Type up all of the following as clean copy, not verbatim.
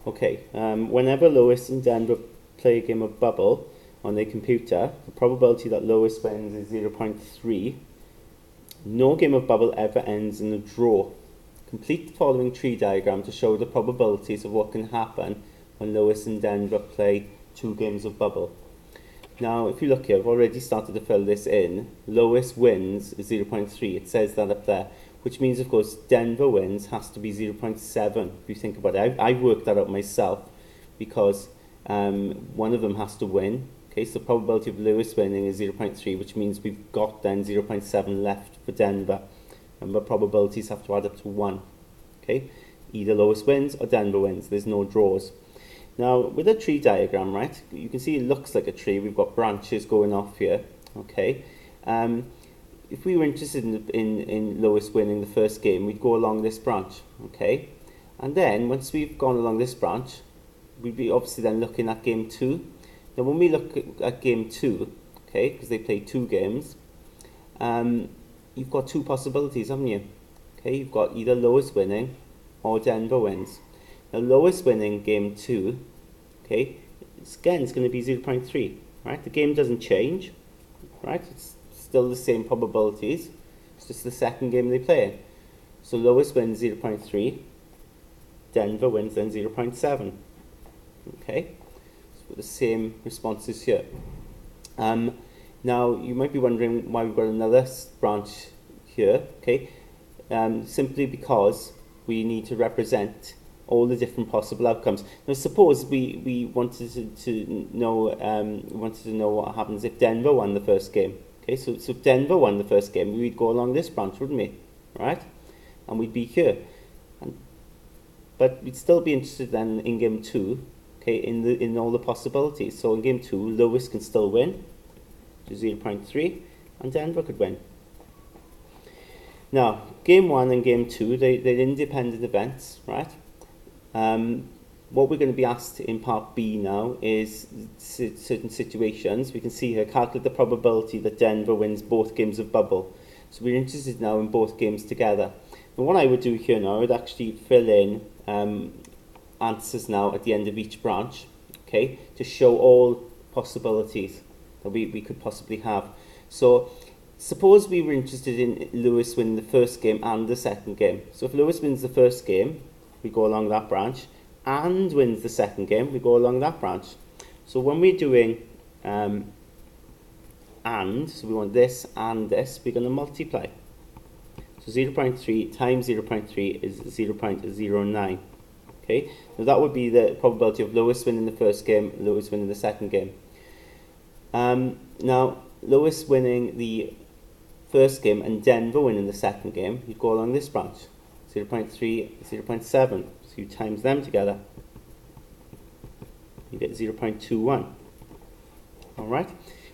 Okay, whenever Lewis and Denver play a game of bubble on their computer, the probability that Lewis wins is 0.3. No game of bubble ever ends in a draw. Complete the following tree diagram to show the probabilities of what can happen when Lewis and Denver play 2 games of bubble. Now, if you look here, I've already started to fill this in. Lewis wins is 0.3. It says that up there, which means, of course, Denver wins has to be 0.7. If you think about it, I've worked that out myself because one of them has to win. Okay, so the probability of Lewis winning is 0.3, which means we've got then 0.7 left for Denver. Remember, probabilities have to add up to 1. Okay, either Lewis wins or Denver wins. There's no draws. Now, with a tree diagram, right, you can see it looks like a tree. We've got branches going off here. Okay, if we were interested in Lewis winning the first game, we'd go along this branch. Okay, and then once we've gone along this branch, we'd be obviously then looking at game 2. Now, when we look at game 2, okay, because they play 2 games, you've got 2 possibilities, haven't you? Okay, you've got either Lewis winning or Denver wins. Now, Lewis winning game 2, okay, it's going to be 0.3, right? The game doesn't change, right? It's still the same probabilities. It's just the second game they play. So Lewis wins 0.3, Denver wins then 0.7, okay? So the same responses here. Now, you might be wondering why we've got another branch here, okay? Simply because we need to represent all the different possible outcomes. Now, suppose we wanted to know what happens if Denver won the first game. Okay, so if Denver won the first game, we'd go along this branch, wouldn't we? Right? And we'd be here. But we'd still be interested then in game 2, okay, in all the possibilities. So in game 2, Lewis can still win, to 0.3, and Denver could win. Now, game 1 and game 2, they're independent events, right? What we're going to be asked in part B now is certain situations. We can see here, calculate the probability that Denver wins both games of bubble. So we're interested now in both games together. And what I would do here now, I would actually fill in answers now at the end of each branch, okay, to show all possibilities that we could possibly have. So suppose we were interested in Lewis winning the first game and the second game. So if Lewis wins the first game, we go along that branch, and wins the second game, we go along that branch. So when we're doing so we want this and this, we're going to multiply. So 0.3 times 0.3 is 0.09. Okay, now that would be the probability of Lewis winning the first game, Lewis winning the second game. Now, Lewis winning the first game and Denver winning the second game, you'd go along this branch. 0.3, 0.7, so you times them together, you get 0.21. Alright,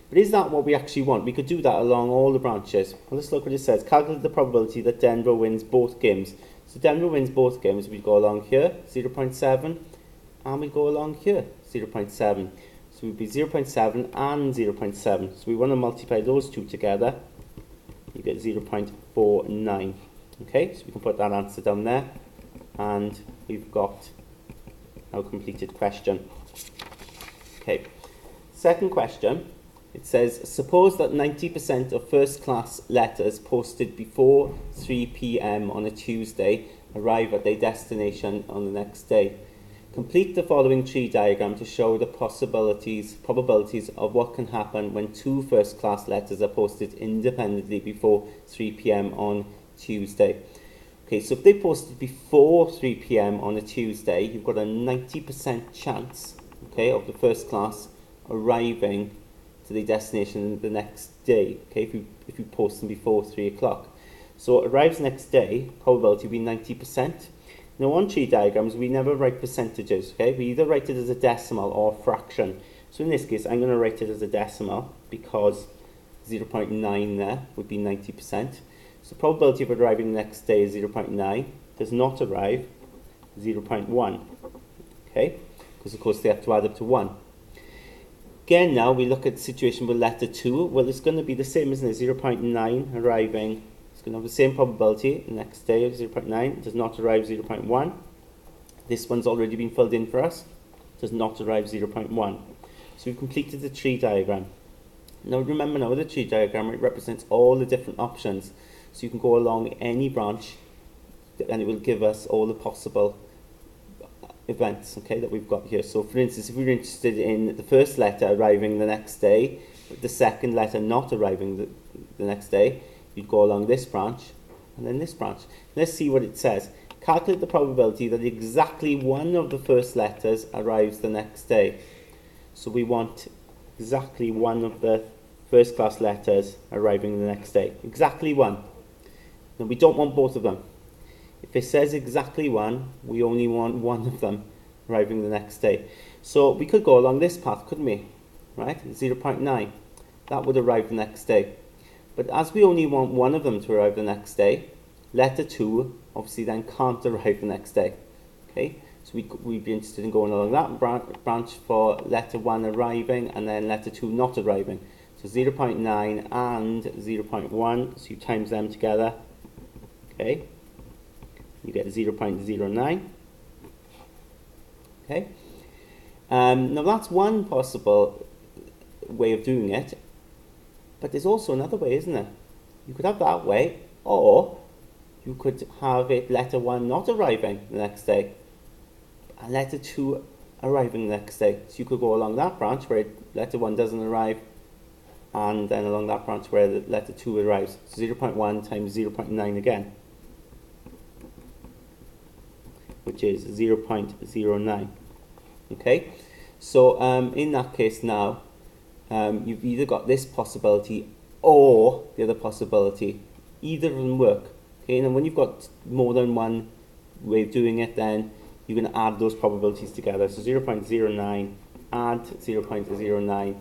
but is that what we actually want? We could do that along all the branches. Well, let's look what it says. Calculate the probability that Denver wins both games. So Denver wins both games, we go along here, 0.7, and we go along here, 0.7. So we'd be 0.7 and 0.7. So we want to multiply those two together, you get 0.49. Okay, so we can put that answer down there, and we've got our completed question. Okay, second question, it says, suppose that 90% of first class letters posted before 3 p.m. on a Tuesday arrive at their destination on the next day. Complete the following tree diagram to show the probabilities of what can happen when 2 first class letters are posted independently before 3 p.m. on Tuesday. Okay, so if they posted before 3 p.m. on a Tuesday, you've got a 90% chance, okay, of the first class arriving to the destination the next day, okay, if you post them before 3 o'clock. So arrives next day, probability would be 90%. Now on tree diagrams, we never write percentages, okay, we either write it as a decimal or a fraction. So in this case, I'm going to write it as a decimal because 0.9 there would be 90%. So probability of arriving the next day is 0.9. Does not arrive, 0.1. Okay, because of course they have to add up to 1. Again, now we look at the situation with letter 2. Well, it's going to be the same, isn't it? 0.9 arriving. It's going to have the same probability the next day of 0.9. It does not arrive, 0.1. This one's already been filled in for us. Does not arrive 0.1. So we've completed the tree diagram. Now remember, now the tree diagram, it represents all the different options. So you can go along any branch and it will give us all the possible events, okay, that we've got here. So for instance, if we were interested in the first letter arriving the next day, but the second letter not arriving the next day, you'd go along this branch and then this branch. Let's see what it says. Calculate the probability that exactly one of the first letters arrives the next day. So we want exactly one of the first class letters arriving the next day. Exactly one. Now we don't want both of them. If it says exactly one, we only want one of them arriving the next day. So we could go along this path, couldn't we? Right? 0.9. That would arrive the next day. But as we only want one of them to arrive the next day, letter 2 obviously then can't arrive the next day. Okay? So we'd be interested in going along that branch for letter 1 arriving and then letter 2 not arriving. So 0.9 and 0.1, so you times them together. Okay? You get 0.09. Okay? Now that's one possible way of doing it, but there's also another way, isn't there? You could have that way, or you could have it letter 1 not arriving the next day, and letter 2 arriving the next day. So you could go along that branch where letter 1 doesn't arrive, and then along that branch where the letter 2 arrives. So 0.1 times 0.9 again, which is 0.09. Okay, so in that case now, you've either got this possibility or the other possibility. Either of them work. Okay, and when you've got more than one way of doing it, then you're going to add those probabilities together. So 0.09 add 0.09,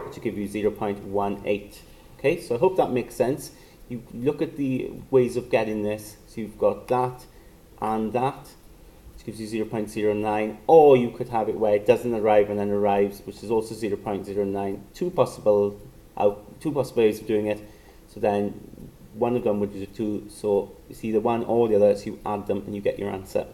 which will give you 0.18. Okay, so I hope that makes sense. You look at the ways of getting this. So you've got that and that, which gives you 0.09, or you could have it where it doesn't arrive and then arrives, which is also 0.09. Two possibilities of doing it. So then one of them would be 2, so it's either one or the other, so you add them and you get your answer.